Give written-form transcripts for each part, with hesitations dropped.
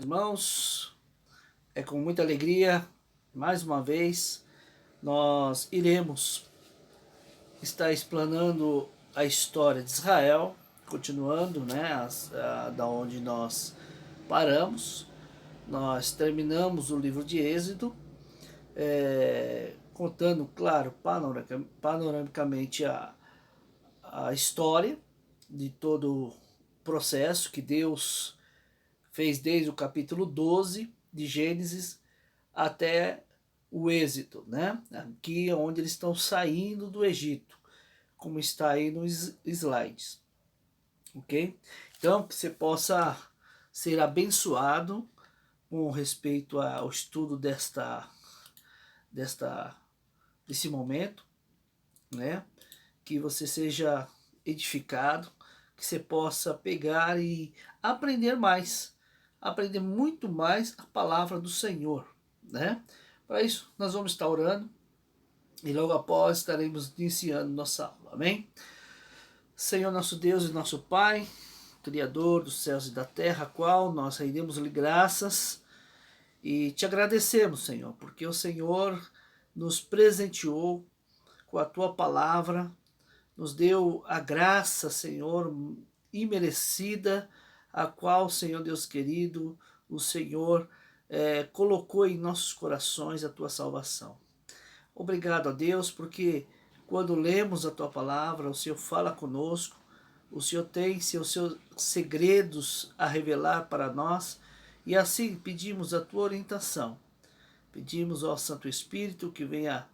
Irmãos, é com muita alegria, mais uma vez, nós iremos estar explanando a história de Israel, continuando, né, da onde nós paramos. Nós terminamos o livro de Êxodo, contando, claro, panoramicamente a história de todo o processo que Deus fez desde o capítulo 12 de Gênesis até o Êxodo, né? Aqui é onde eles estão saindo do Egito, como está aí nos slides, ok? Então, que você possa ser abençoado com respeito ao estudo desse momento, né? Que você seja edificado, que você possa pegar e aprender mais, aprender muito mais a palavra do Senhor, né? Para isso, nós vamos estar orando e logo após estaremos iniciando nossa aula, amém? Senhor nosso Deus e nosso Pai, Criador dos céus e da terra, a qual nós rendemos-lhe graças e te agradecemos, Senhor, porque o Senhor nos presenteou com a tua palavra, nos deu a graça, Senhor, imerecida, a qual, Senhor Deus querido, o Senhor colocou em nossos corações a tua salvação. Obrigado a Deus, porque quando lemos a tua palavra, o Senhor fala conosco, o Senhor tem seus segredos a revelar para nós, e assim pedimos a tua orientação. Pedimos ao Santo Espírito que venha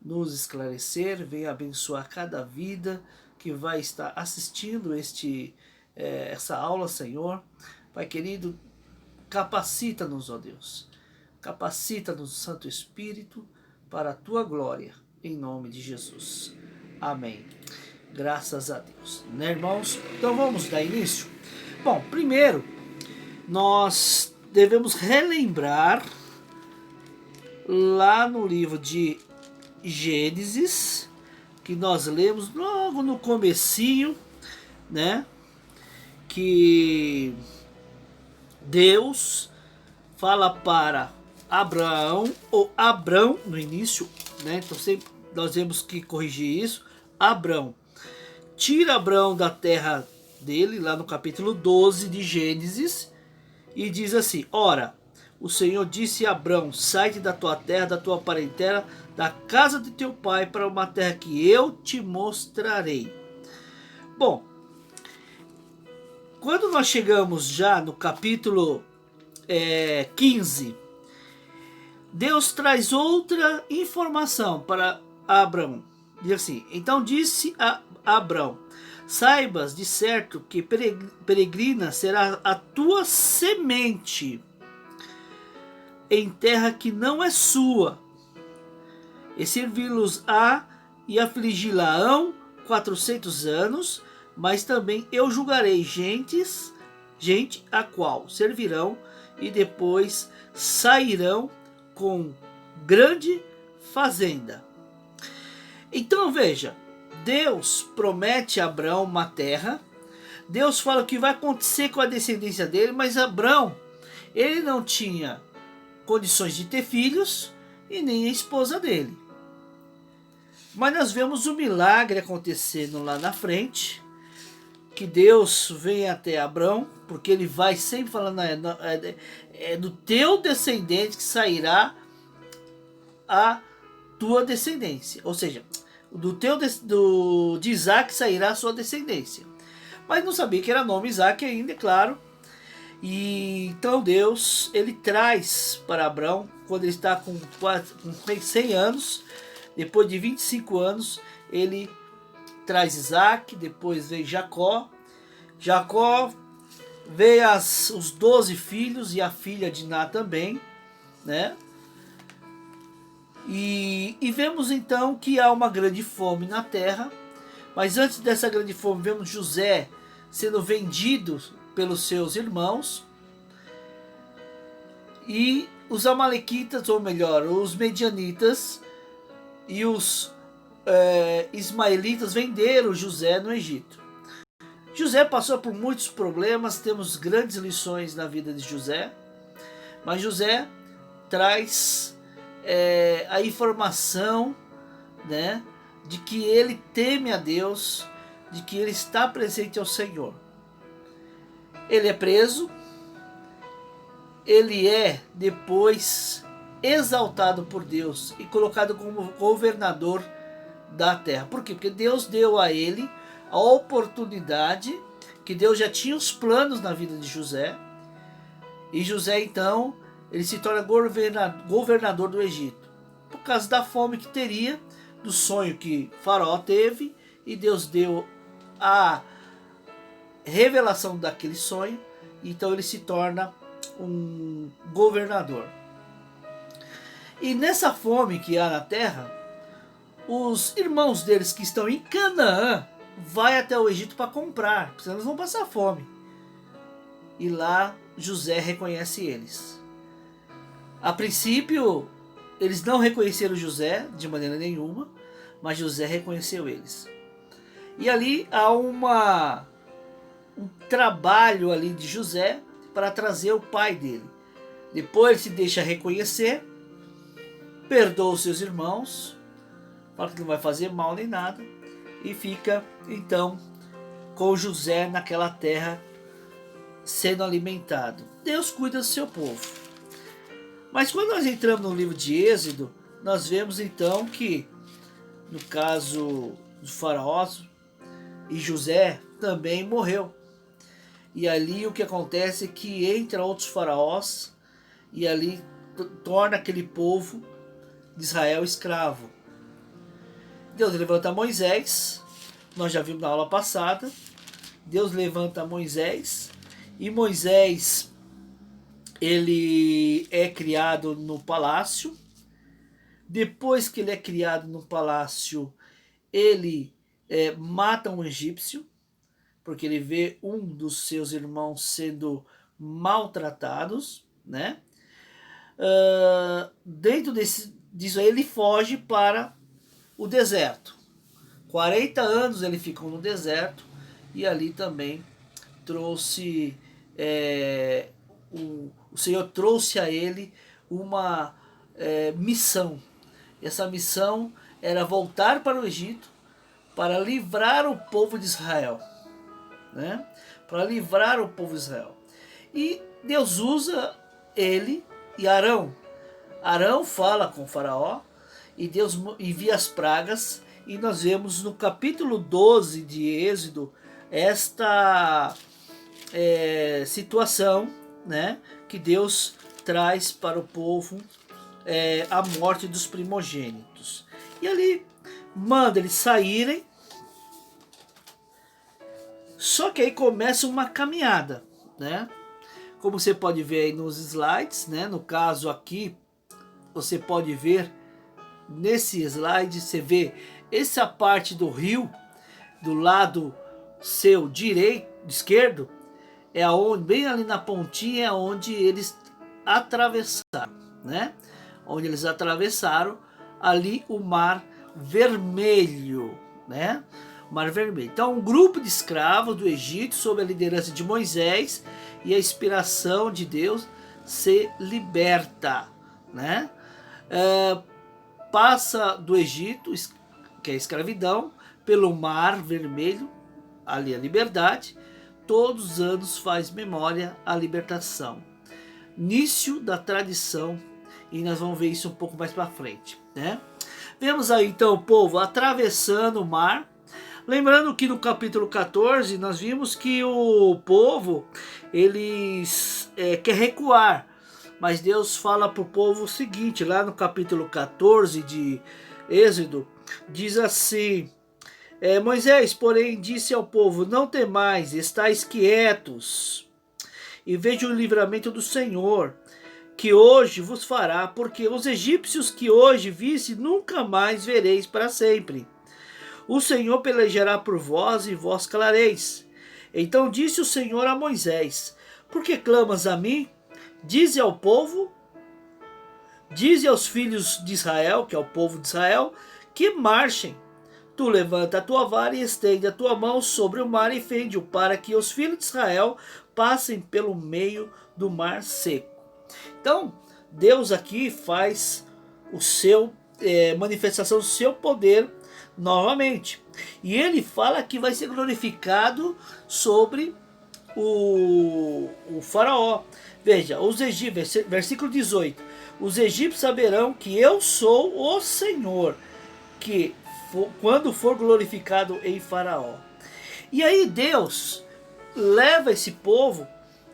nos esclarecer, venha abençoar cada vida que vai estar assistindo essa aula, Senhor. Pai querido, capacita-nos, ó Deus. Capacita-nos, Santo Espírito, para a tua glória, em nome de Jesus. Amém. Graças a Deus. Né, irmãos? Então vamos dar início? Bom, primeiro, nós devemos relembrar lá no livro de Gênesis, que nós lemos logo no comecinho, né? Que Deus fala para Abraão, ou Abrão no início, né? Então sempre nós temos que corrigir isso. Abrão. Tira Abrão da terra dele, lá no capítulo 12 de Gênesis, e diz assim: ora, o Senhor disse a Abrão: sai-te da tua terra, da tua parentela, da casa de teu pai, para uma terra que eu te mostrarei. Bom, quando nós chegamos já no capítulo 15, Deus traz outra informação para Abrão. Diz assim: então disse a Abrão: saibas de certo que peregrina será a tua semente em terra que não é sua, e servi-los-á e afligi-la-ão 400 anos, mas também eu julgarei gente a qual servirão, e depois sairão com grande fazenda. Então veja, Deus promete a Abrão uma terra, Deus fala o que vai acontecer com a descendência dele, mas Abrão, ele não tinha condições de ter filhos e nem a esposa dele. Mas nós vemos o milagre acontecendo lá na frente, que Deus vem até Abrão, porque ele vai sempre falando: é do teu descendente que sairá a tua descendência, ou seja, de Isaac sairá a sua descendência. Mas não sabia que era nome Isaac ainda, é claro. E então Deus, ele traz para Abrão, quando ele está com 100 anos, depois de 25 anos, ele traz Isaac, depois vem Jacó. Jacó veio os 12 filhos e a filha de Diná também, né? E vemos então que há uma grande fome na terra, mas antes dessa grande fome vemos José sendo vendido pelos seus irmãos, e os amalequitas, ou melhor, os medianitas e os ismaelitas venderam José no Egito. José passou por muitos problemas, temos grandes lições na vida de José, Mas José traz a informação, né, de que ele teme a Deus, de que ele está presente ao Senhor. Ele é preso, ele é depois exaltado por Deus e colocado como governador da terra. Por quê? Porque Deus deu a ele a oportunidade, que Deus já tinha os planos na vida de José, e José então ele se torna governador do Egito, por causa da fome que teria, do sonho que Faraó teve, e Deus deu a revelação daquele sonho, então ele se torna um governador. E nessa fome que há na terra, os irmãos deles que estão em Canaã vai até o Egito para comprar, porque senão eles vão passar fome. E lá José reconhece eles. A princípio, eles não reconheceram José de maneira nenhuma, mas José reconheceu eles. E ali há um trabalho ali de José para trazer o pai dele. Depois ele se deixa reconhecer, perdoa os seus irmãos, fala que não vai fazer mal nem nada, e fica então com José naquela terra sendo alimentado. Deus cuida do seu povo. Mas quando nós entramos no livro de Êxodo, nós vemos então que, no caso do faraó, e José também morreu. E ali o que acontece é que entra outros faraós e ali torna aquele povo de Israel escravo. Deus levanta Moisés, nós já vimos na aula passada. Deus levanta Moisés, e Moisés ele é criado no palácio. Depois que ele é criado no palácio, ele mata um egípcio, porque ele vê um dos seus irmãos sendo maltratados, né? Dentro disso aí, ele foge para o deserto. 40 anos ele ficou no deserto, e ali também trouxe o Senhor trouxe a ele uma missão. Essa missão era voltar para o Egito para livrar o povo de Israel, né? Para livrar o povo de Israel. E Deus usa ele e Arão. Arão fala com o faraó e Deus envia as pragas, e nós vemos no capítulo 12 de Êxodo esta situação, né, que Deus traz para o povo a morte dos primogênitos. E ali manda eles saírem. Só que aí começa uma caminhada, né? Como você pode ver aí nos slides, né? No caso aqui, você pode ver nesse slide, você vê essa parte do rio, do lado seu esquerdo, é aonde, bem ali na pontinha, onde eles atravessaram, né? Onde eles atravessaram ali o Mar Vermelho, né? O Mar Vermelho. Então, um grupo de escravos do Egito, sob a liderança de Moisés e a inspiração de Deus, se liberta, né? Passa do Egito, que é a escravidão, pelo Mar Vermelho, ali a liberdade. Todos os anos faz memória à libertação. Início da tradição, e nós vamos ver isso um pouco mais para frente, né? Vemos aí então o povo atravessando o mar. Lembrando que no capítulo 14 nós vimos que o povo eles quer recuar, mas Deus fala para o povo o seguinte, lá no capítulo 14 de Êxodo, diz assim: Moisés, porém, disse ao povo: não temais, estais quietos, e vejam o livramento do Senhor, que hoje vos fará, porque os egípcios que hoje visse, nunca mais vereis para sempre. O Senhor pelejará por vós, e vós clareis. Então disse o Senhor a Moisés: por que clamas a mim? Dize ao povo, dize aos filhos de Israel, que é o povo de Israel, que marchem. Tu levanta a tua vara e estende a tua mão sobre o mar e fende-o, para que os filhos de Israel passem pelo meio do mar seco. Então, Deus aqui faz o seu manifestação do seu poder novamente. E ele fala que vai ser glorificado sobre o faraó. Veja, os egípcios, versículo 18: os egípcios saberão que eu sou o Senhor, que quando for glorificado em faraó. E aí Deus leva esse povo,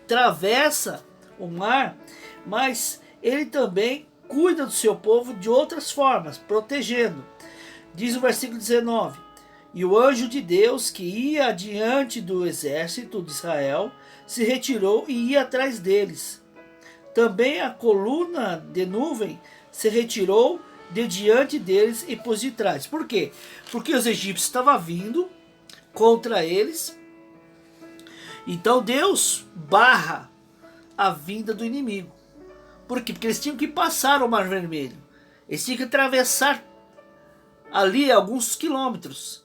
atravessa o mar, mas ele também cuida do seu povo de outras formas, protegendo. Diz o versículo 19: e o anjo de Deus que ia adiante do exército de Israel se retirou e ia atrás deles. Também a coluna de nuvem se retirou de diante deles e pôs de trás. Por quê? Porque os egípcios estavam vindo contra eles. Então Deus barra a vinda do inimigo. Por quê? Porque eles tinham que passar o Mar Vermelho. Eles tinham que atravessar ali alguns quilômetros.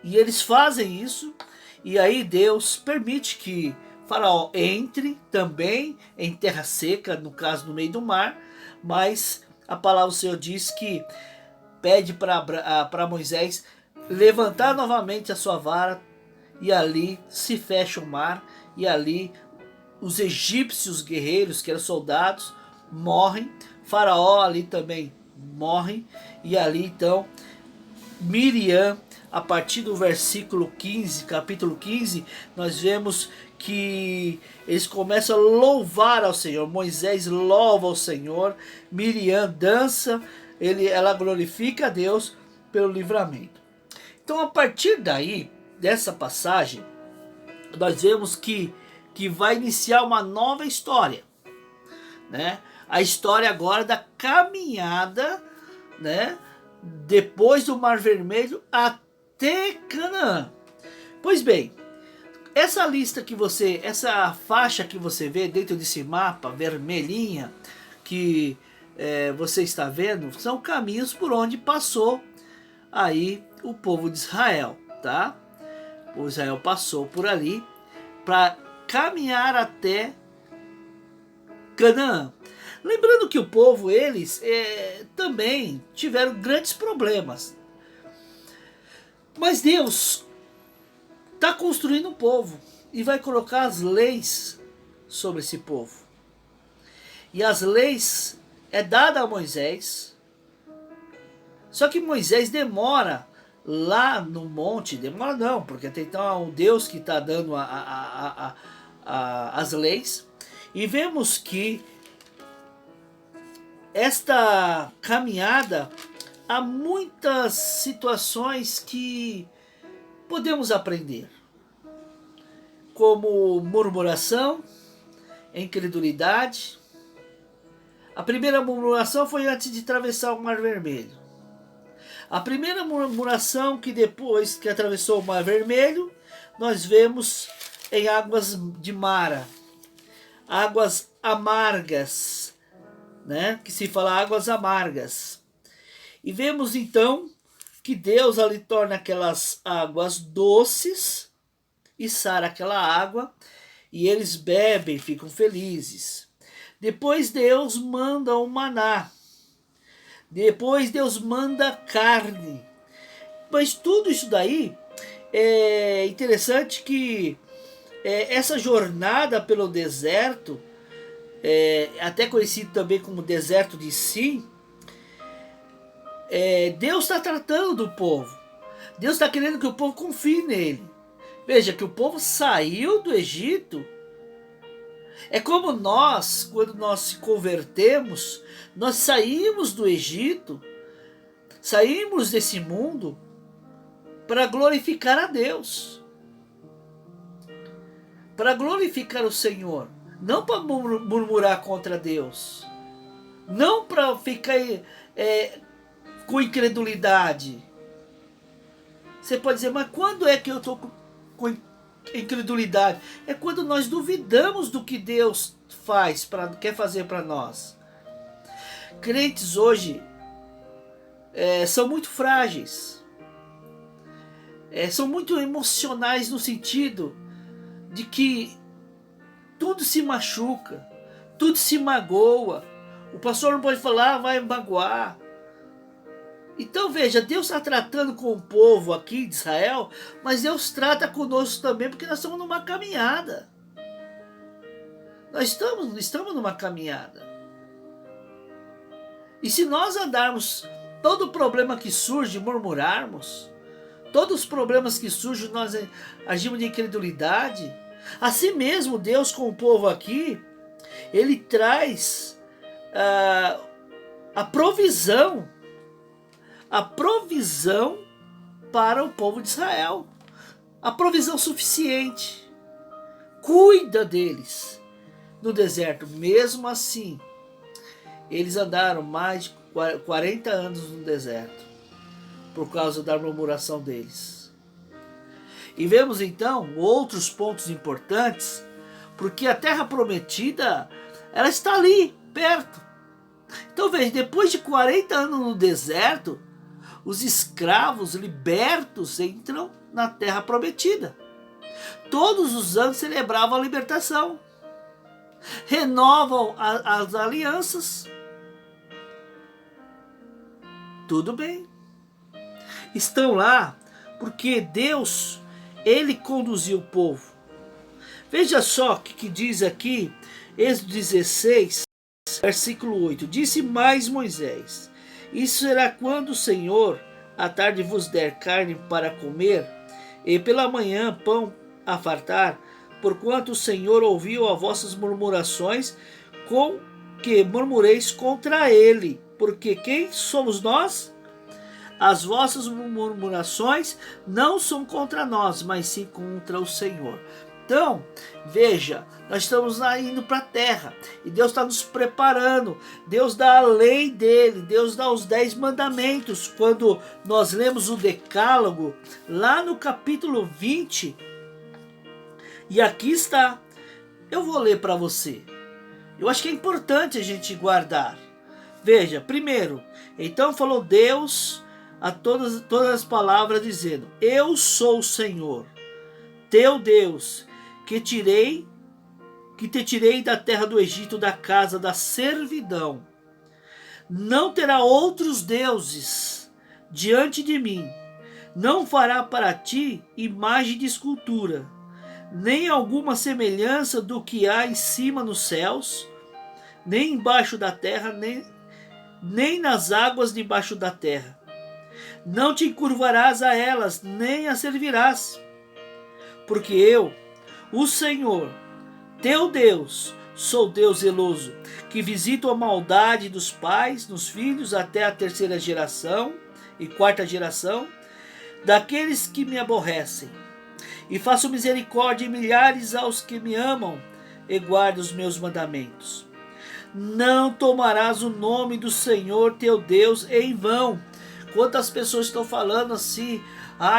E eles fazem isso. E aí Deus permite que Faraó entre também em terra seca, no caso no meio do mar. Mas a palavra do Senhor diz que pede para Moisés levantar novamente a sua vara. E ali se fecha o mar. E ali os egípcios guerreiros, que eram soldados, morrem. Faraó ali também morre. E ali então Miriam, a partir do versículo 15, capítulo 15, nós vemos que eles começam a louvar ao Senhor. Moisés louva ao Senhor, Miriam dança, ela glorifica a Deus pelo livramento. Então, a partir daí, dessa passagem, nós vemos que vai iniciar uma nova história, né? A história agora da caminhada, né, depois do Mar Vermelho até Canaã. Pois bem, essa lista que essa faixa que você vê dentro desse mapa vermelhinha que você está vendo, são caminhos por onde passou aí o povo de Israel, tá? O povo de Israel passou por ali para caminhar até Canaã. Lembrando que o povo, eles também tiveram grandes problemas. Mas Deus está construindo um povo e vai colocar as leis sobre esse povo. E as leis é dada a Moisés. Só que Moisés demora lá no monte, demora não, porque até então é o Deus que está dando as leis. E vemos que esta caminhada, há muitas situações que podemos aprender, como murmuração, incredulidade. A primeira murmuração foi antes de atravessar o Mar Vermelho. A primeira murmuração que depois que atravessou o Mar Vermelho, nós vemos em águas de Mara, águas amargas, né? Que se fala águas amargas. E vemos então que Deus ali torna aquelas águas doces e sara aquela água, e eles bebem, ficam felizes. Depois Deus manda o maná. Depois Deus manda carne. Mas tudo isso daí é interessante que essa jornada pelo deserto, até conhecido também como deserto de Sim, Deus está tratando do povo. Deus está querendo que o povo confie nele. Veja que o povo saiu do Egito. É como nós, quando nós se convertemos, nós saímos do Egito, saímos desse mundo para glorificar a Deus, para glorificar o Senhor, não para murmurar contra Deus, não para ficar com incredulidade. Você pode dizer, mas quando é que eu estou com incredulidade? É quando nós duvidamos do que Deus quer fazer para nós. Crentes hoje são muito frágeis, são muito emocionais no sentido de que tudo se machuca, tudo se magoa. O pastor não pode falar, vai magoar. Então veja, Deus está tratando com o povo aqui de Israel, mas Deus trata conosco também, porque nós estamos numa caminhada. Nós estamos numa caminhada. E se nós andarmos, todo problema que surge, murmurarmos, todos os problemas que surgem, nós agimos de incredulidade, assim mesmo Deus com o povo aqui, Ele traz a provisão para o povo de Israel, a provisão suficiente, cuida deles no deserto. Mesmo assim, eles andaram mais de 40 anos no deserto, por causa da murmuração deles. E vemos então outros pontos importantes, porque a terra prometida, ela está ali, perto. Então veja, depois de 40 anos no deserto, os escravos libertos entram na terra prometida. Todos os anos celebravam a libertação, renovam as alianças. Tudo bem. Estão lá porque Deus, Ele conduziu o povo. Veja só o que diz aqui, Êxodo 16, versículo 8. Disse mais Moisés: isso será quando o Senhor à tarde vos der carne para comer, e pela manhã pão a fartar, porquanto o Senhor ouviu as vossas murmurações, com que murmureis contra ele. Porque quem somos nós? As vossas murmurações não são contra nós, mas sim contra o Senhor. Então, veja, nós estamos indo para a terra, e Deus está nos preparando. Deus dá a lei dele, Deus dá os 10 mandamentos. Quando nós lemos o Decálogo, lá no capítulo 20, e aqui está, eu vou ler para você. Eu acho que é importante a gente guardar. Veja, primeiro, então falou Deus a todas as palavras, dizendo: eu sou o Senhor, teu Deus, que te tirei da terra do Egito, da casa da servidão. Não terá outros deuses diante de mim. Não fará para ti imagem de escultura, nem alguma semelhança do que há em cima nos céus, nem embaixo da terra, nem nas águas debaixo da terra. Não te encurvarás a elas, nem as servirás, porque eu, o Senhor, teu Deus, sou Deus zeloso, que visito a maldade dos pais nos filhos até a 3ª geração e 4ª geração, daqueles que me aborrecem, e faço misericórdia em milhares aos que me amam e guardam os meus mandamentos. Não tomarás o nome do Senhor teu Deus em vão. Quantas pessoas estão falando assim: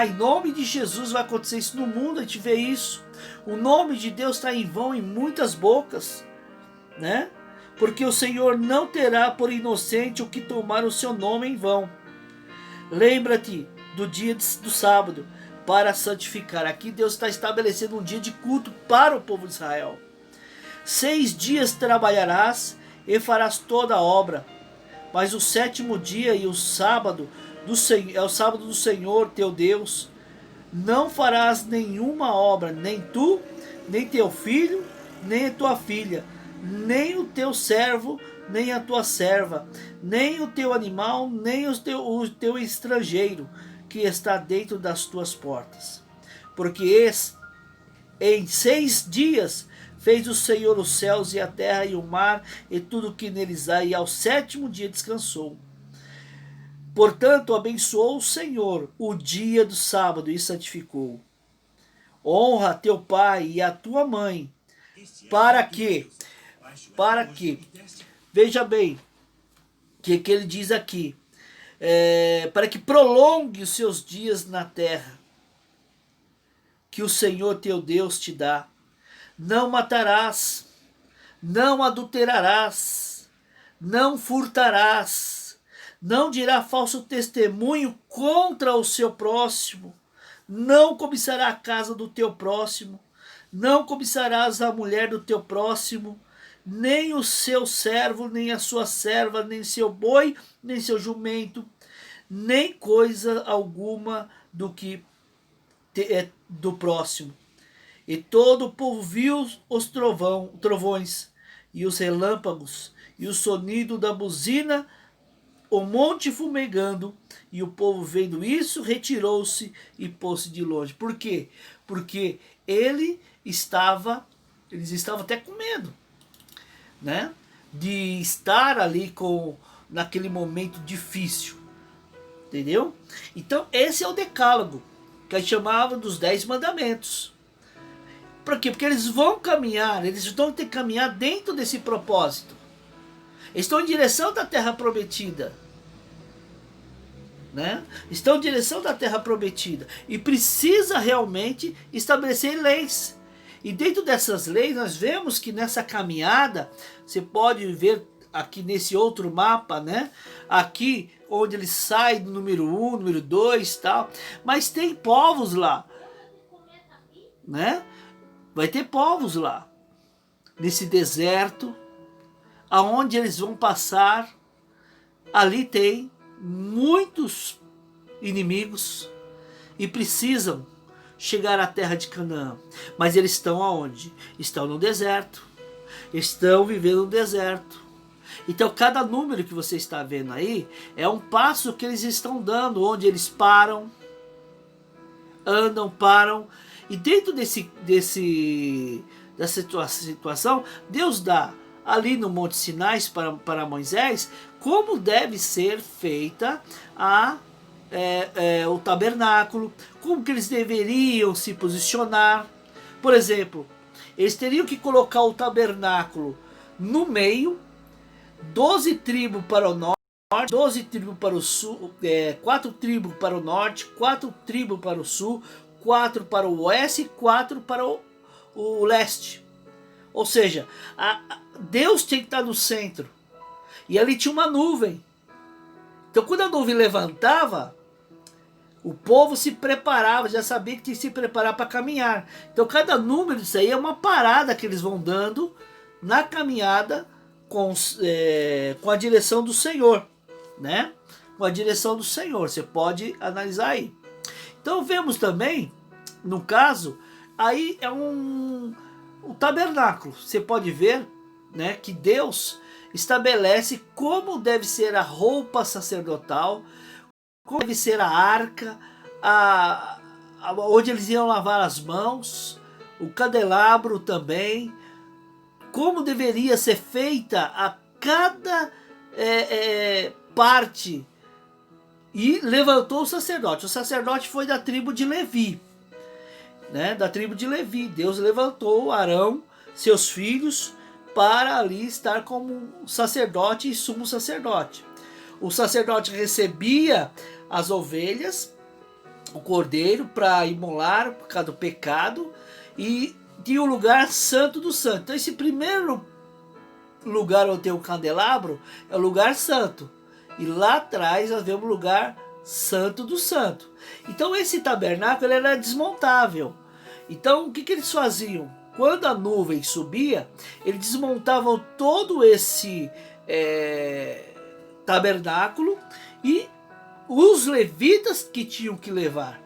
em nome de Jesus vai acontecer isso no mundo, a gente vê isso. O nome de Deus está em vão em muitas bocas, né? Porque o Senhor não terá por inocente o que tomar o seu nome em vão. Lembra-te do dia do sábado para santificar. Aqui Deus está estabelecendo um dia de culto para o povo de Israel. 6 dias trabalharás e farás toda a obra, mas o 7º dia e o sábado é o sábado do Senhor teu Deus. Não farás nenhuma obra, nem tu, nem teu filho, nem a tua filha, nem o teu servo, nem a tua serva, nem o teu animal, nem o teu estrangeiro que está dentro das tuas portas. Porque em 6 dias fez o Senhor os céus e a terra e o mar e tudo o que neles há, e ao 7º dia descansou. Portanto, abençoou o Senhor o dia do sábado e santificou. Honra teu pai e a tua mãe, para que, veja bem, que ele diz aqui, para que prolongue os seus dias na terra, que o Senhor teu Deus te dá. Não matarás, não adulterarás, não furtarás, não dirá falso testemunho contra o seu próximo, não cobiçará a casa do teu próximo, não cobiçarás a mulher do teu próximo, nem o seu servo, nem a sua serva, nem seu boi, nem seu jumento, nem coisa alguma do que é do próximo. E todo o povo viu os trovões, e os relâmpagos, e o sonido da buzina, o monte fumegando, e o povo vendo isso, retirou-se e pôs-se de longe. Por quê? Porque eles estavam até com medo, né? De estar ali naquele momento difícil, entendeu? Então esse é o decálogo, que a gente chamava dos 10 mandamentos. Por quê? Porque eles vão caminhar, eles vão ter que caminhar dentro desse propósito. Eles estão em direção da terra prometida, né? Estão em direção da terra prometida e precisa realmente estabelecer leis. E dentro dessas leis nós vemos que nessa caminhada, você pode ver aqui nesse outro mapa, né? Aqui onde ele sai do número 1, número 2 e tal, mas tem povos lá, né? Vai ter povos lá, nesse deserto, aonde eles vão passar. Ali tem muitos inimigos e precisam chegar à terra de Canaã. Mas eles estão aonde? Estão no deserto. Estão vivendo no deserto. Então cada número que você está vendo aí é um passo que eles estão dando, onde eles param, andam, param. E dentro dessa situação, Deus dá ali no Monte Sinai para Moisés como deve ser feita o tabernáculo, como que eles deveriam se posicionar. Por exemplo, eles teriam que colocar o tabernáculo no meio, 12 tribos para o norte, 12 tribos para o sul, 4 tribos para o norte, 4 tribos para o sul, 4 para o oeste e 4 para o leste. Ou seja, Deus tem que estar no centro. E ali tinha uma nuvem. Então quando a nuvem levantava, o povo se preparava, já sabia que tinha que se preparar para caminhar. Então cada número disso aí é uma parada que eles vão dando na caminhada com a direção do Senhor, né? Com a direção do Senhor. Você pode analisar aí. Então vemos também, no caso, aí é o tabernáculo. Você pode ver, né, que Deus estabelece como deve ser a roupa sacerdotal, como deve ser a arca, onde eles iam lavar as mãos, o candelabro também, como deveria ser feita a cada parte. E levantou o sacerdote. O sacerdote foi da tribo de Levi, né? Da tribo de Levi. Deus levantou Arão, seus filhos, para ali estar como sacerdote e sumo sacerdote. O sacerdote recebia as ovelhas, o cordeiro, para imolar por causa do pecado, e tinha o lugar santo do santo. Então esse primeiro lugar onde tem o candelabro é o lugar santo. E lá atrás nós vemos o lugar santo do santo. Então esse tabernáculo ele era desmontável. Então o que eles faziam? Quando a nuvem subia, eles desmontavam todo esse tabernáculo, e os levitas que tinham que levar.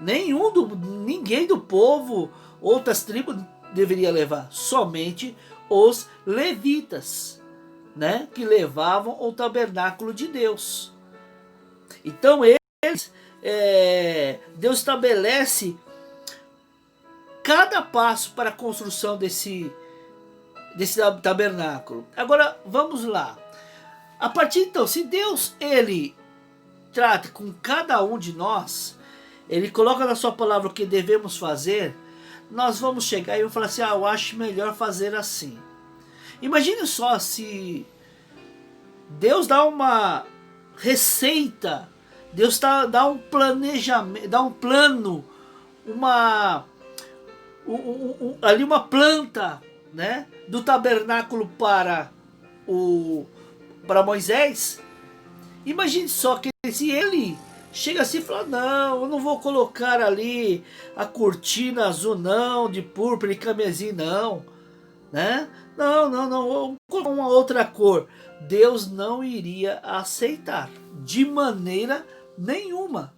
Ninguém do povo, outras tribos deveria levar. Somente os levitas, né, que levavam o tabernáculo de Deus. Então Deus estabelece cada passo para a construção desse tabernáculo. Agora vamos lá. A partir então, se Deus ele trata com cada um de nós, ele coloca na sua palavra o que devemos fazer, nós vamos chegar e vamos falar assim: eu acho melhor fazer assim. Imagine só se Deus dá uma receita, Deus dá um planejamento, dá um plano, ali uma planta, né, do tabernáculo para Moisés. Imagine só que se ele chega assim e fala: não, eu não vou colocar ali a cortina azul não, de púrpura e carmesim não. né? Não, vou colocar uma outra cor. Deus não iria aceitar de maneira nenhuma,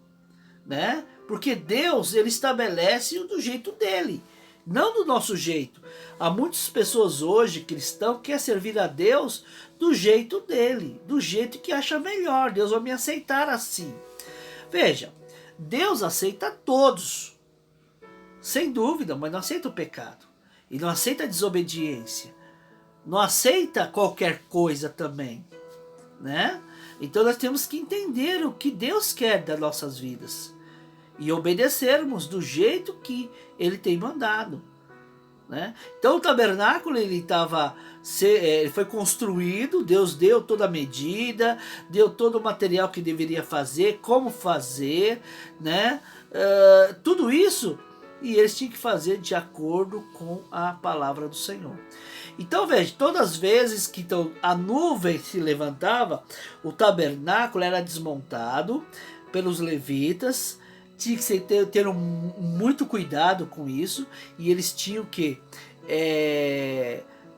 né? Porque Deus, ele estabelece do jeito dele, não do nosso jeito. Há muitas pessoas hoje, cristãos, que querem servir a Deus do jeito dele, do jeito que acha melhor. Deus vai me aceitar assim. Veja, Deus aceita todos, sem dúvida, mas não aceita o pecado. E não aceita a desobediência. Não aceita qualquer coisa também, né? Então nós temos que entender o que Deus quer das nossas vidas e obedecermos do jeito que Ele tem mandado, né? Então o tabernáculo ele foi construído, Deus deu toda a medida, deu todo o material que deveria fazer, como fazer, né? Tudo isso, e eles tinham que fazer de acordo com a palavra do Senhor. Então veja, todas as vezes que a nuvem se levantava, o tabernáculo era desmontado pelos levitas. Tinha que ter muito cuidado com isso, e eles tinham que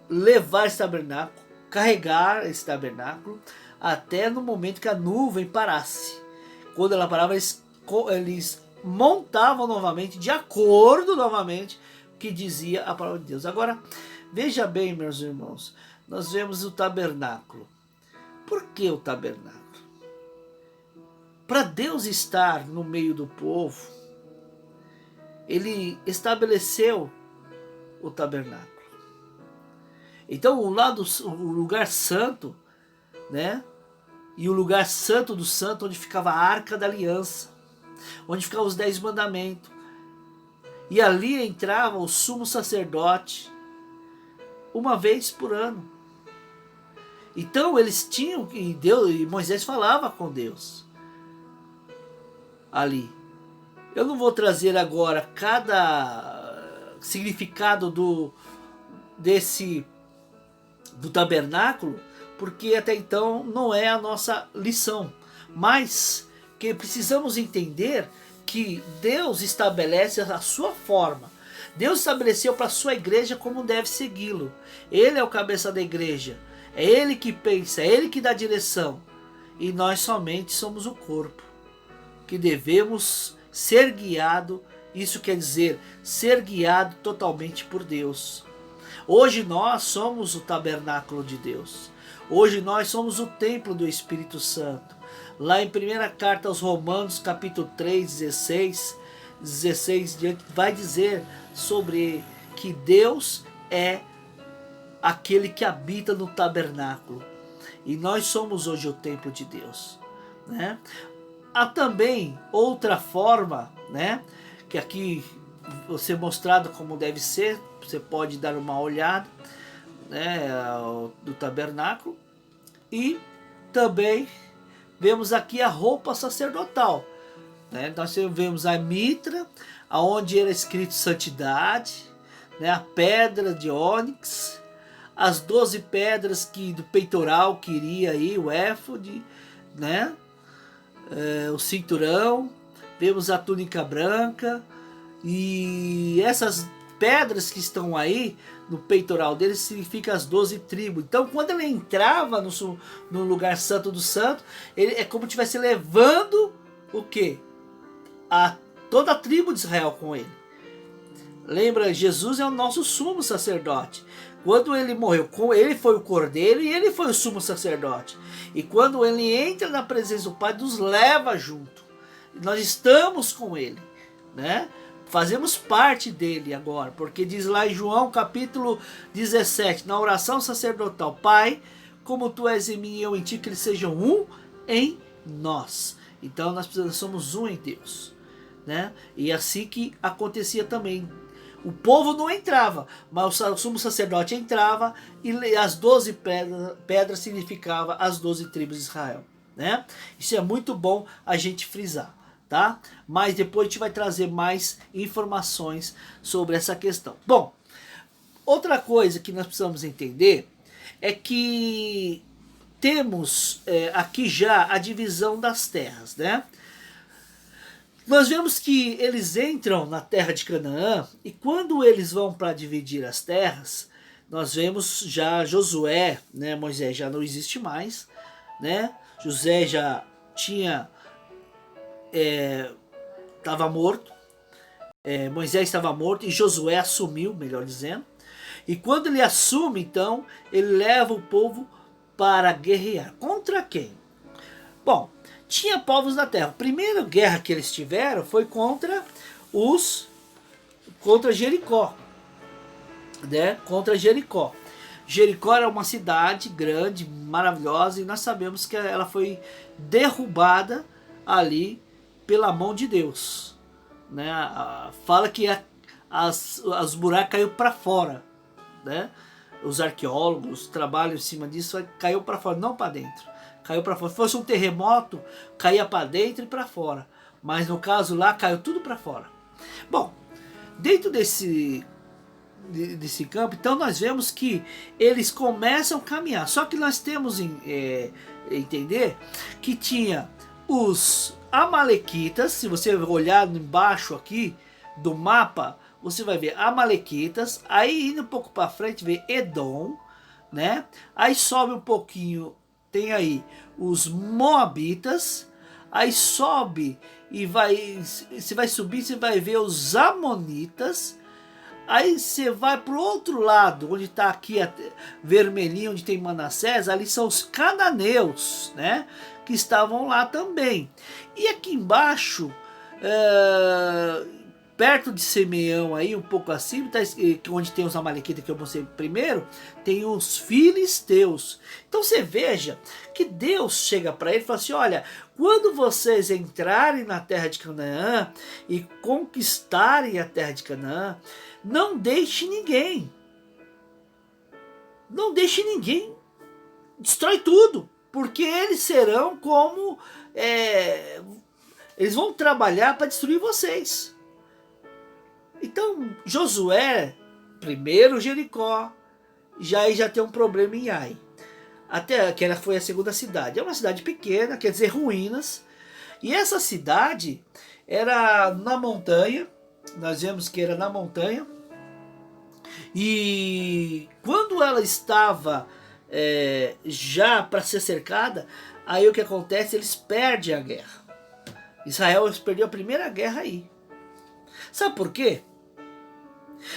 levar esse tabernáculo, carregar esse tabernáculo até no momento que a nuvem parasse. Quando ela parava, eles montavam novamente, de acordo novamente que dizia a palavra de Deus. Agora, veja bem, meus irmãos, nós vemos o tabernáculo. Por que o tabernáculo? Para Deus estar no meio do povo, ele estabeleceu o tabernáculo. Então o lugar santo, né? E o lugar santo do santo, onde ficava a arca da aliança, onde ficavam os 10 mandamentos. E ali entrava o sumo sacerdote uma vez por ano. Então eles tinham, e Moisés falava com Deus ali. Eu não vou trazer agora cada significado do tabernáculo, porque até então não é a nossa lição, mas que precisamos entender que Deus estabelece a sua forma. Deus estabeleceu para a sua igreja como deve segui-lo. Ele é o cabeça da igreja, é ele que pensa, é ele que dá direção, e nós somente somos o corpo, que devemos ser guiado. Isso quer dizer ser guiado totalmente por Deus. Hoje nós somos o tabernáculo de Deus. Hoje nós somos o templo do Espírito Santo. Lá em 1ª carta aos Romanos, capítulo 3, 16 vai dizer sobre que Deus é aquele que habita no tabernáculo. E nós somos hoje o templo de Deus, né? Há também outra forma, né, que aqui você mostrado como deve ser, você pode dar uma olhada, né, do tabernáculo. E também vemos aqui a roupa sacerdotal, né? Nós vemos a mitra, aonde era escrito santidade, né, a pedra de ônix, as 12 pedras do peitoral que iria aí, o éfode, né? O cinturão, vemos a túnica branca, e essas pedras que estão aí no peitoral dele significam as 12 tribos. Então quando ele entrava no lugar santo do santo, ele é como se estivesse levando o quê? Toda a tribo de Israel com ele. Lembra, Jesus é o nosso sumo sacerdote. Quando ele morreu, ele foi o cordeiro e ele foi o sumo sacerdote. E quando ele entra na presença do Pai, nos leva junto. Nós estamos com ele, né? Fazemos parte dele agora, porque diz lá em João capítulo 17, na oração sacerdotal: Pai, como tu és em mim e eu em ti, que eles sejam um em nós. Então nós somos um em Deus, né? E assim que acontecia também. O povo não entrava, mas o sumo sacerdote entrava, e as 12 pedras significavam as 12 tribos de Israel, né? Isso é muito bom a gente frisar, tá? Mas depois a gente vai trazer mais informações sobre essa questão. Bom, outra coisa que nós precisamos entender é que temos aqui já a divisão das terras, né? Nós vemos que eles entram na terra de Canaã, e quando eles vão para dividir as terras, nós vemos já Josué, né? Moisés já não existe mais, né? José já tinha estava morto, Moisés estava morto e Josué assumiu, melhor dizendo. E quando ele assume, então, ele leva o povo para guerrear. Contra quem? Bom, tinha povos da terra. A primeira guerra que eles tiveram foi contra Jericó, né? Contra Jericó. Jericó era uma cidade grande, maravilhosa, e nós sabemos que ela foi derrubada ali pela mão de Deus, né? Fala que os buracos caiu para fora, né? Os arqueólogos trabalham em cima disso, caiu para fora, não para dentro. Caiu para fora. Se fosse um terremoto, caía para dentro e para fora. Mas no caso lá, caiu tudo para fora. Bom, dentro desse campo, então nós vemos que eles começam a caminhar. Só que nós temos entender que tinha os amalequitas. Se você olhar embaixo aqui do mapa, você vai ver amalequitas. Aí indo um pouco para frente, vê Edom, né? Aí sobe um pouquinho, tem aí os moabitas. Aí sobe e você vai subir, você vai ver os amonitas. Aí você vai para o outro lado, onde está aqui vermelhinho, onde tem Manassés, ali são os cananeus, né? Que estavam lá também. E aqui embaixo, perto de Simeão, aí, um pouco acima, onde tem os amalequitas que eu mostrei primeiro, tem os filisteus. Então você veja que Deus chega para ele e fala assim: olha, quando vocês entrarem na terra de Canaã e conquistarem a terra de Canaã, não deixe ninguém. Não deixe ninguém. Destrói tudo. Porque eles serão como... eles vão trabalhar para destruir vocês. Então, Josué, primeiro Jericó, já tem um problema em Ai. Até que ela foi a segunda cidade. É uma cidade pequena, quer dizer, ruínas. E essa cidade era na montanha. Nós vemos que era na montanha. E quando ela estava já para ser cercada, aí o que acontece? Eles perdem a guerra. Israel perdeu a primeira guerra aí. Sabe por quê?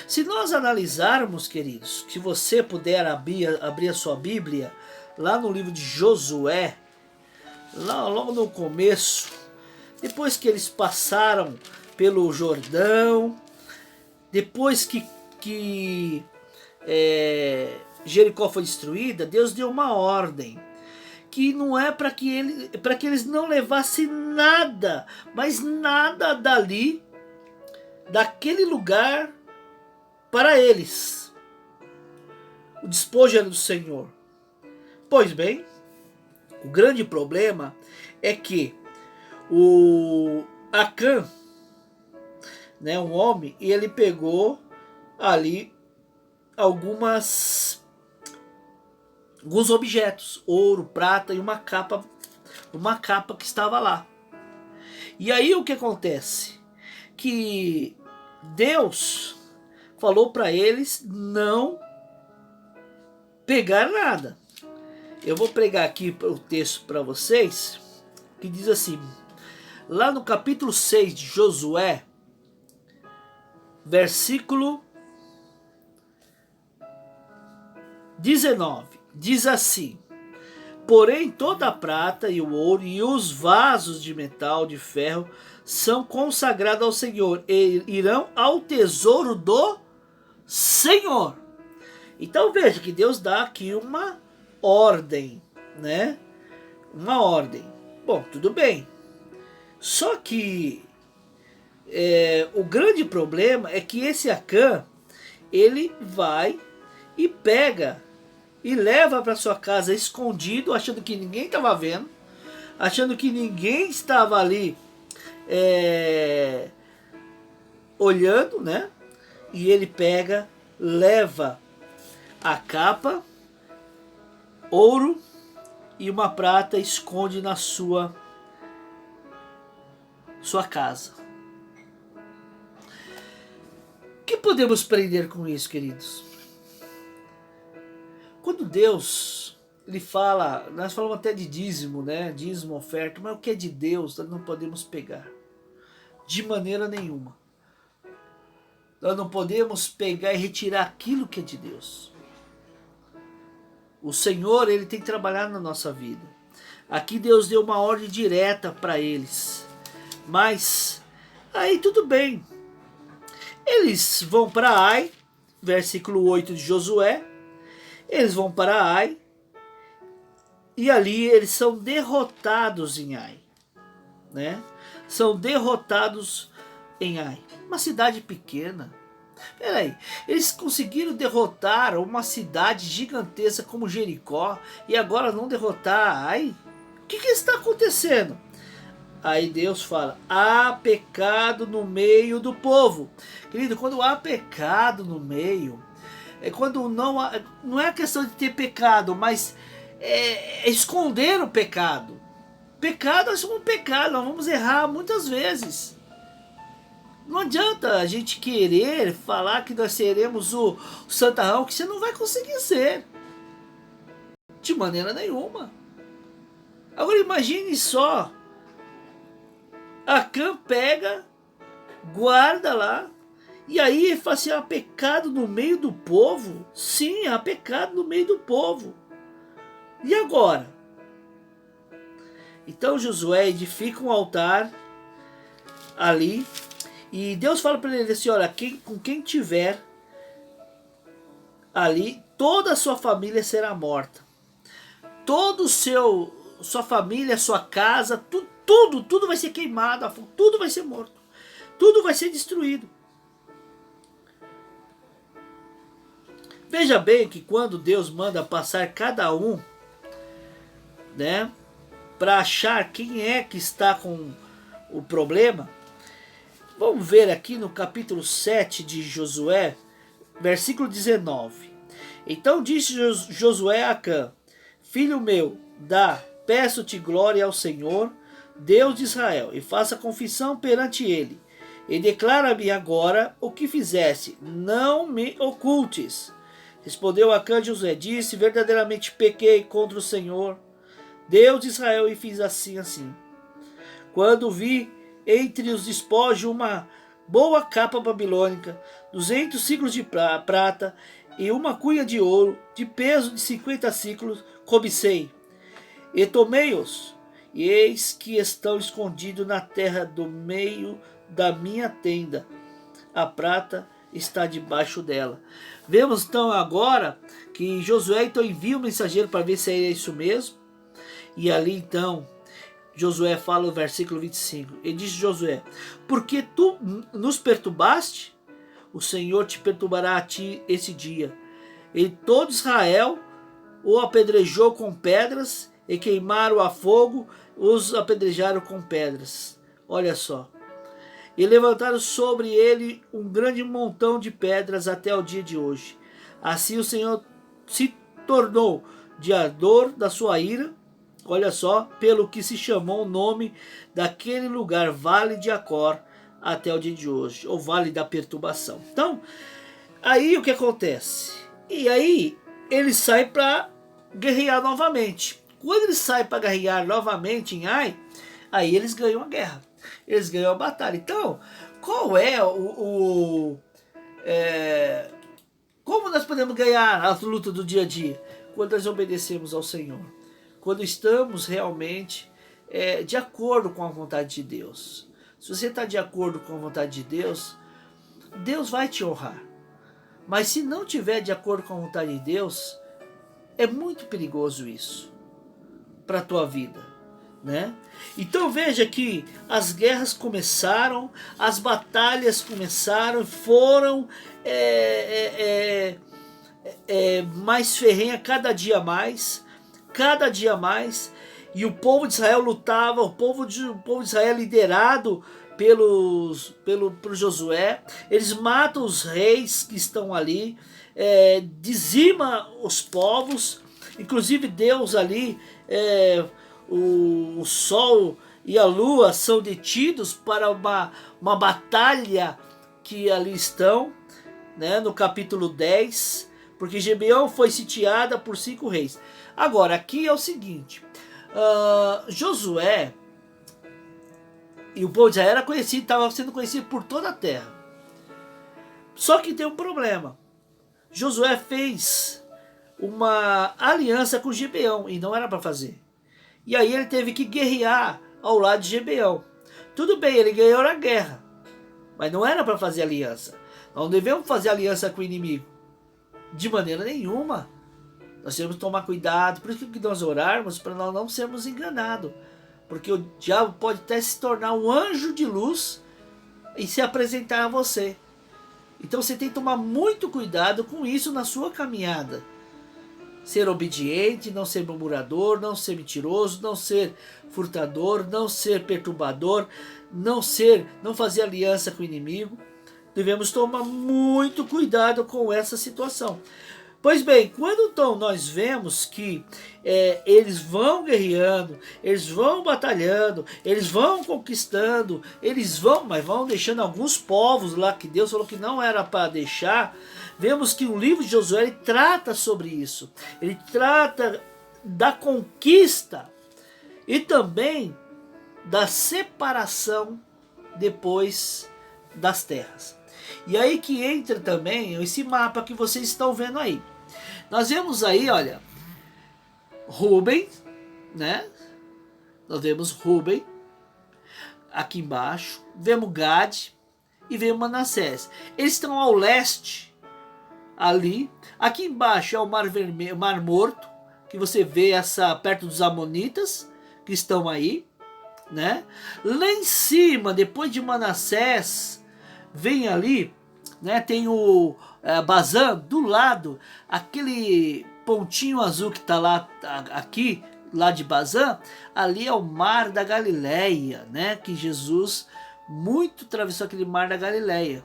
Se nós analisarmos, queridos, que você puder abrir a sua Bíblia, lá no livro de Josué, logo no começo, depois que eles passaram pelo Jordão, depois que Jericó foi destruída, Deus deu uma ordem que não é para que eles não levassem nada, mas nada dali, daquele lugar, para eles. O despojo era do Senhor. Pois bem, o grande problema é que o Acã, né, um homem, e ele pegou ali alguns objetos, ouro, prata e uma capa que estava lá. E aí o que acontece? Que Deus falou para eles não pegar nada. Eu vou pregar aqui o texto para vocês, que diz assim, lá no capítulo 6 de Josué, versículo 19, diz assim: porém toda a prata e o ouro e os vasos de metal, de ferro, são consagrados ao Senhor e irão ao tesouro do Senhor. Então veja que Deus dá aqui uma ordem, né? Uma ordem. Bom, tudo bem. Só que o grande problema é que esse Acã, ele vai e pega e leva para sua casa escondido, achando que ninguém estava vendo, achando que ninguém estava ali olhando, né? E ele pega, leva a capa, ouro e uma prata, esconde na sua casa. O que podemos aprender com isso, queridos? quando Deus ele fala, nós falamos até de dízimo, né? Dízimo, oferta, mas o que é de Deus nós não podemos pegar de maneira nenhuma. Nós não podemos pegar e retirar aquilo que é de Deus. O Senhor, ele tem trabalhado na nossa vida. Aqui Deus deu uma ordem direta para eles. Mas aí tudo bem. Eles vão para Ai, versículo 8 de Josué. Eles vão para Ai. E ali eles são derrotados em Ai. Né? São derrotados em Ai. Uma cidade pequena. Peraí, eles conseguiram derrotar uma cidade gigantesca como Jericó e agora não derrotar Ai? O que está acontecendo? Aí Deus fala, há pecado no meio do povo. Querido, quando há pecado no meio, é quando não é questão de ter pecado, mas é esconder o pecado. Pecado é um pecado, nós vamos errar muitas vezes. Não adianta a gente querer falar que nós seremos o santarrão, que você não vai conseguir ser. De maneira nenhuma. Agora imagine só. Acã pega, guarda lá, e aí fala assim, há pecado no meio do povo? Sim, há pecado no meio do povo. E agora? Então Josué edifica um altar ali, e Deus fala para ele assim, olha, com quem tiver ali, toda a sua família será morta. Todo sua família, sua casa, tudo vai ser queimado, tudo vai ser morto. Tudo vai ser destruído. Veja bem que quando Deus manda passar cada um, né, para achar quem é que está com o problema, vamos ver aqui no capítulo 7 de Josué, versículo 19. Então disse Josué a Acã, filho meu, peço-te glória ao Senhor, Deus de Israel, e faça confissão perante ele, e declara-me agora o que fizeste, não me ocultes. Respondeu Acã a Josué, disse, verdadeiramente pequei contra o Senhor, Deus de Israel, e fiz assim. Quando vi entre os despojos uma boa capa babilônica, 200 ciclos de prata e uma cunha de ouro, de peso de 50 ciclos, cobicei. E tomei-os, e eis que estão escondidos na terra do meio da minha tenda. A prata está debaixo dela. Vemos então agora que Josué então envia o mensageiro para ver se é isso mesmo. E ali então Josué fala no versículo 25. E disse Josué, porque tu nos perturbaste, o Senhor te perturbará a ti esse dia. E todo Israel o apedrejou com pedras, e queimaram a fogo, os apedrejaram com pedras. Olha só. E levantaram sobre ele um grande montão de pedras até o dia de hoje. Assim o Senhor se tornou de ardor da sua ira, olha só, pelo que se chamou o nome daquele lugar, Vale de Acor, até o dia de hoje, ou Vale da Perturbação. Então, aí o que acontece? E aí ele sai para guerrear novamente. Quando ele sai para guerrear novamente em Ai, aí eles ganham a guerra. Eles ganham a batalha. Então, qual é como nós podemos ganhar a luta do dia a dia? Quando nós obedecemos ao Senhor. Quando estamos realmente de acordo com a vontade de Deus. Se você está de acordo com a vontade de Deus, Deus vai te honrar. Mas se não tiver de acordo com a vontade de Deus, é muito perigoso isso para a tua vida, né? Então veja que as guerras começaram, as batalhas começaram, foram mais ferrenha cada dia mais, e o povo de Israel lutava, o povo de Israel liderado por Josué, eles matam os reis que estão ali, dizima os povos, inclusive Deus ali, o sol e a lua são detidos para uma batalha que ali estão, né, no capítulo 10, porque Gibeão foi sitiada por 5 reis. Agora, aqui é o seguinte, Josué e o povo de Israel era conhecido, estava sendo conhecido por toda a terra. Só que tem um problema. Josué fez uma aliança com Gibeão e não era para fazer. E aí ele teve que guerrear ao lado de Gibeão. Tudo bem, ele ganhou a guerra, mas não era para fazer aliança. Não devemos fazer aliança com o inimigo. De maneira nenhuma. Nós temos que tomar cuidado. Por isso que nós orarmos, para nós não sermos enganados. Porque o diabo pode até se tornar um anjo de luz e se apresentar a você. Então você tem que tomar muito cuidado com isso na sua caminhada. Ser obediente, não ser murmurador, não ser mentiroso, não ser furtador, não ser perturbador, não fazer aliança com o inimigo. Devemos tomar muito cuidado com essa situação. Pois bem, quando então nós vemos que eles vão guerreando, eles vão batalhando, eles vão conquistando, mas vão deixando alguns povos lá que Deus falou que não era para deixar. Vemos que o livro de Josué ele trata sobre isso. Ele trata da conquista e também da separação depois das terras. E aí que entra também esse mapa que vocês estão vendo aí. Nós vemos aí, olha, Ruben, né? Nós vemos Ruben aqui embaixo, vemos Gad e vemos Manassés. Eles estão ao leste, ali. Aqui embaixo é o Mar Vermelho, Mar Morto, que você vê perto dos Amonitas que estão aí, né? Lá em cima, depois de Manassés, vem ali, né? Tem o Bazã do lado, aquele pontinho azul que está lá aqui, lá de Bazã, ali é o Mar da Galileia, né? Que Jesus muito atravessou aquele Mar da Galileia,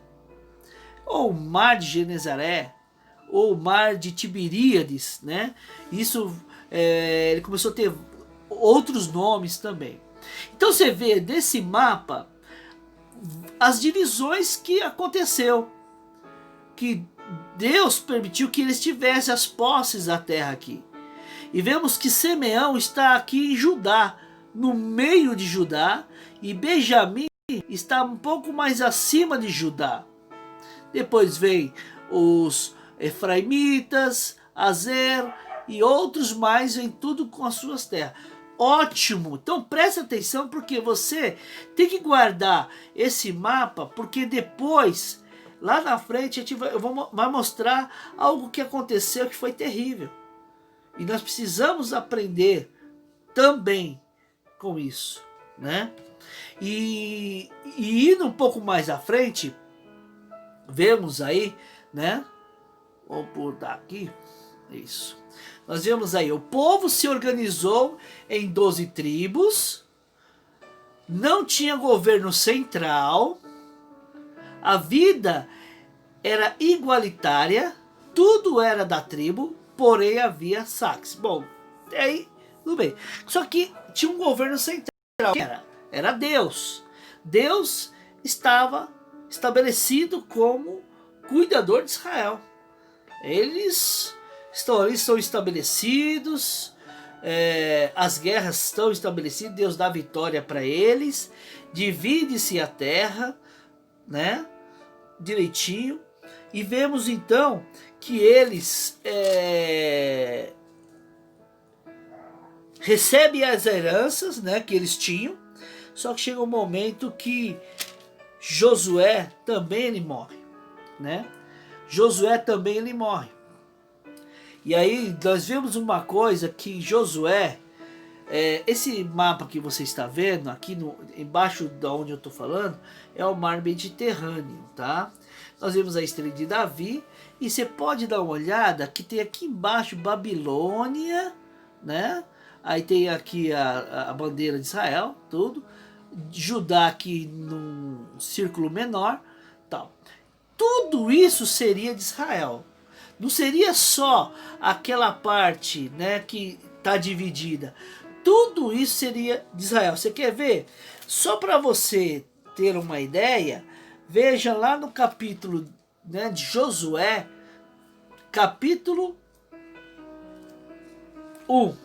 ou o Mar de Genezaré, ou o Mar de Tiberíades, né? Isso ele começou a ter outros nomes também. Então você vê desse mapa as divisões que aconteceu, que Deus permitiu que eles tivessem as posses da terra aqui. E vemos que Simeão está aqui em Judá, no meio de Judá, e Benjamim está um pouco mais acima de Judá. Depois vem os Efraimitas, Azer e outros mais, vem tudo com as suas terras. Ótimo! Então preste atenção, porque você tem que guardar esse mapa, porque depois, lá na frente, eu vou mostrar algo que aconteceu que foi terrível. E nós precisamos aprender também com isso, né? E indo um pouco mais à frente, vemos aí, né? Vou botar aqui, isso. Nós vemos aí, o povo se organizou em 12 tribos, não tinha governo central, a vida era igualitária, tudo era da tribo, porém havia saques. Bom, aí tudo bem. Só que tinha um governo central, era Deus. Deus estava estabelecido como cuidador de Israel. Eles estão estabelecidos, as guerras estão estabelecidas, Deus dá vitória para eles, divide-se a terra, né, direitinho, e vemos então que eles recebem as heranças, né, que eles tinham, só que chega um momento que Josué também ele morre, né? Josué também ele morre. E aí nós vemos uma coisa que Josué, esse mapa que você está vendo aqui embaixo de onde eu estou falando, é o mar Mediterrâneo, tá? Nós vemos a estrela de Davi e você pode dar uma olhada que tem aqui embaixo Babilônia, né? Aí tem aqui a bandeira de Israel, tudo. Judá aqui num círculo menor, tal. Tudo isso seria de Israel. Não seria só aquela parte, né, que está dividida. Tudo isso seria de Israel. Você quer ver? Só para você ter uma ideia, veja lá no capítulo, né, de Josué, capítulo 1.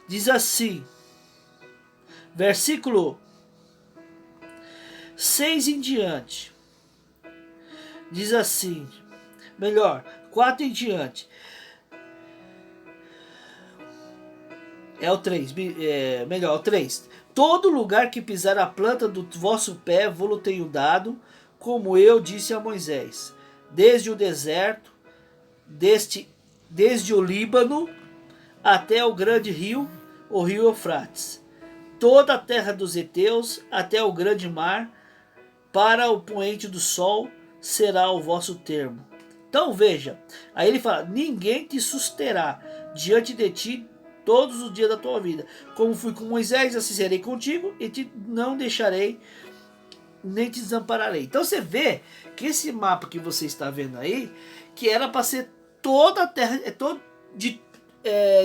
Diz assim, versículo 6 em diante. Diz assim, melhor, 4 em diante. É o 3, melhor, o 3. Todo lugar que pisar a planta do vosso pé, vou-lo tenho dado, como eu disse a Moisés. Desde o deserto, desde o Líbano, até o grande rio, o rio Eufrates. Toda a terra dos heteus, até o grande mar, para o poente do sol, será o vosso termo. Então veja, aí ele fala, ninguém te susterá diante de ti todos os dias da tua vida. Como fui com Moisés, assim serei contigo, e te não deixarei, nem te desampararei. Então você vê que esse mapa que você está vendo aí, que era para ser toda a terra,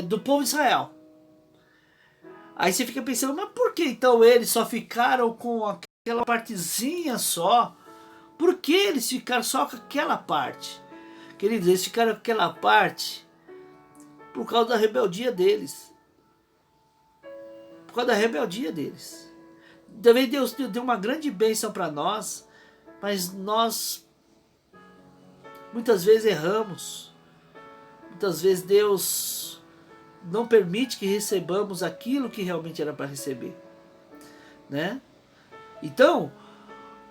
do povo de Israel. Aí você fica pensando, mas por que então eles só ficaram com aquela partezinha só? Por que eles ficaram só com aquela parte? Queridos, eles ficaram com aquela parte por causa da rebeldia deles. Por causa da rebeldia deles. Também Deus deu uma grande bênção para nós, mas nós muitas vezes erramos. Muitas vezes Deus não permite que recebamos aquilo que realmente era para receber, né? Então,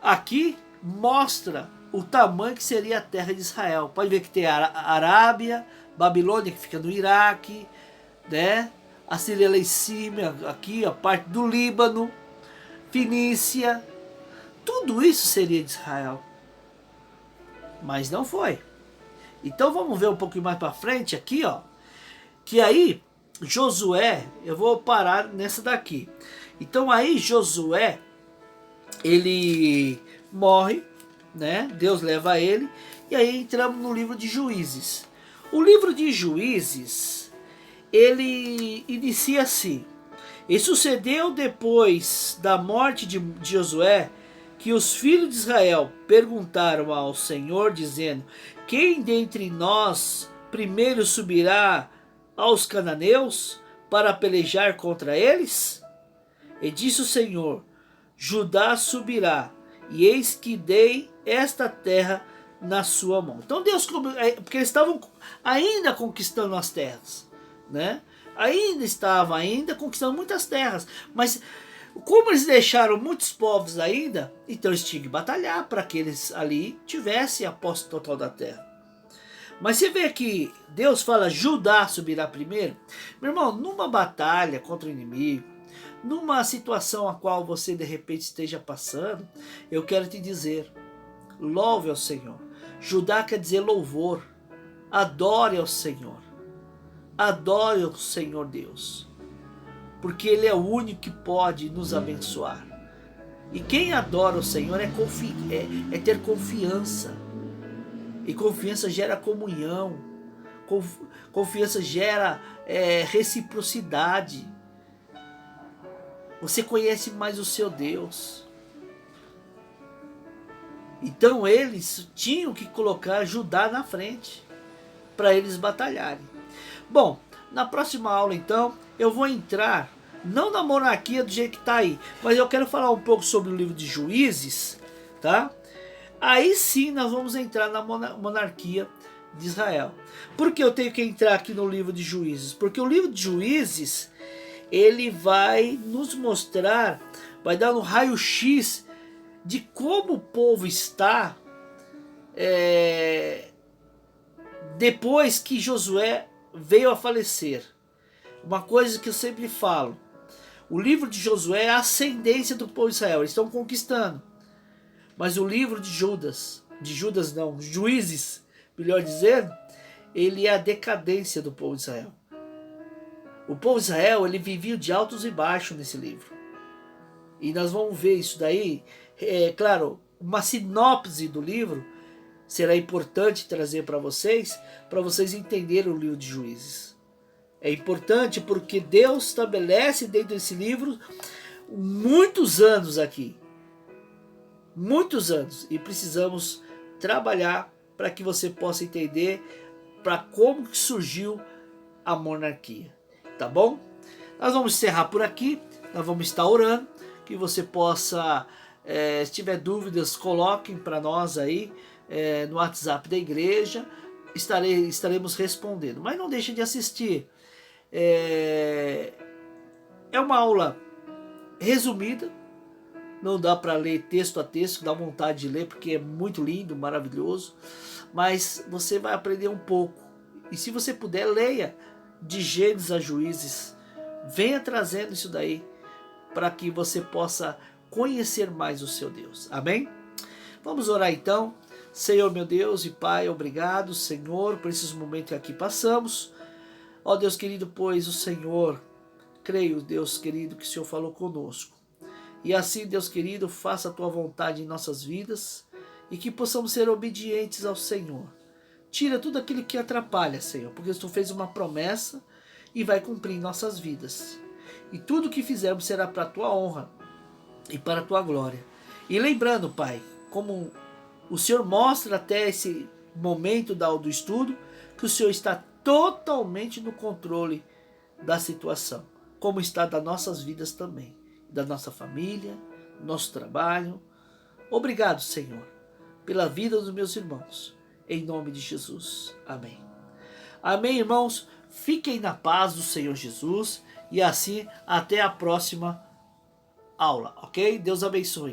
aqui mostra o tamanho que seria a terra de Israel. Pode ver que tem a Arábia, Babilônia, que fica no Iraque, né? A Síria lá em cima, aqui a parte do Líbano, Fenícia, tudo isso seria de Israel. Mas não foi. Então vamos ver um pouquinho mais para frente aqui, ó. Que aí Josué, eu vou parar nessa daqui. Então aí Josué, ele morre, né? Deus leva ele, e aí entramos no livro de Juízes. O livro de Juízes, ele inicia assim: e sucedeu depois da morte de Josué, que os filhos de Israel perguntaram ao Senhor, dizendo: quem dentre nós primeiro subirá aos cananeus para pelejar contra eles? E disse o Senhor: Judá subirá, e eis que dei esta terra na sua mão. Então Deus, porque eles estavam ainda conquistando as terras, né? Ainda conquistando muitas terras, mas como eles deixaram muitos povos ainda, então eles tinham que batalhar para que eles ali tivessem a posse total da terra. Mas você vê que Deus fala Judá subirá primeiro. Meu irmão, numa batalha contra o inimigo, numa situação a qual você de repente esteja passando, eu quero te dizer, louve ao Senhor. Judá quer dizer louvor. Adore ao Senhor. Adore ao Senhor Deus. Porque Ele é o único que pode nos abençoar. E quem adora o Senhor é ter confiança. E confiança gera comunhão. Confiança gera reciprocidade. Você conhece mais o seu Deus. Então eles tinham que colocar Judá na frente para eles batalharem. Bom, na próxima aula então eu vou entrar não na monarquia do jeito que está aí, mas eu quero falar um pouco sobre o livro de Juízes, tá? Aí sim nós vamos entrar na monarquia de Israel. Por que eu tenho que entrar aqui no livro de Juízes? Porque o livro de Juízes, ele vai nos mostrar, vai dar um raio-x de como o povo está depois que Josué veio a falecer. Uma coisa que eu sempre falo, o livro de Josué é a ascendência do povo de Israel, eles estão conquistando. Mas o livro de Juízes, melhor dizendo, ele é a decadência do povo de Israel. O povo de Israel, ele vivia de altos e baixos nesse livro. E nós vamos ver isso daí. Claro, uma sinopse do livro será importante trazer para vocês entenderem o livro de Juízes. É importante porque Deus estabelece dentro desse livro muitos anos aqui. Muitos anos. E precisamos trabalhar para que você possa entender para como que surgiu a monarquia, tá bom? Nós vamos encerrar por aqui, nós vamos estar orando, que você possa, se tiver dúvidas, coloquem para nós aí no WhatsApp da igreja, estaremos respondendo. Mas não deixe de assistir, é uma aula resumida, não dá para ler texto a texto, dá vontade de ler porque é muito lindo, maravilhoso, mas você vai aprender um pouco. E se você puder, leia de Gênesis a Juízes, venha trazendo isso daí para que você possa conhecer mais o seu Deus. Amém? Vamos orar então. Senhor meu Deus e Pai, obrigado, Senhor, por esses momentos que aqui passamos. Ó Deus querido, pois o Senhor, creio, Deus querido, que o Senhor falou conosco. E assim, Deus querido, faça a Tua vontade em nossas vidas e que possamos ser obedientes ao Senhor. Tira tudo aquilo que atrapalha, Senhor, porque Tu fez uma promessa e vai cumprir em nossas vidas. E tudo que fizermos será para a Tua honra e para a Tua glória. E lembrando, Pai, como o Senhor mostra até esse momento do estudo, que o Senhor está totalmente no controle da situação, como está das nossas vidas também, da nossa família, do nosso trabalho. Obrigado, Senhor, pela vida dos meus irmãos, em nome de Jesus. Amém. Amém, irmãos. Fiquem na paz do Senhor Jesus e assim até a próxima aula, ok? Deus abençoe.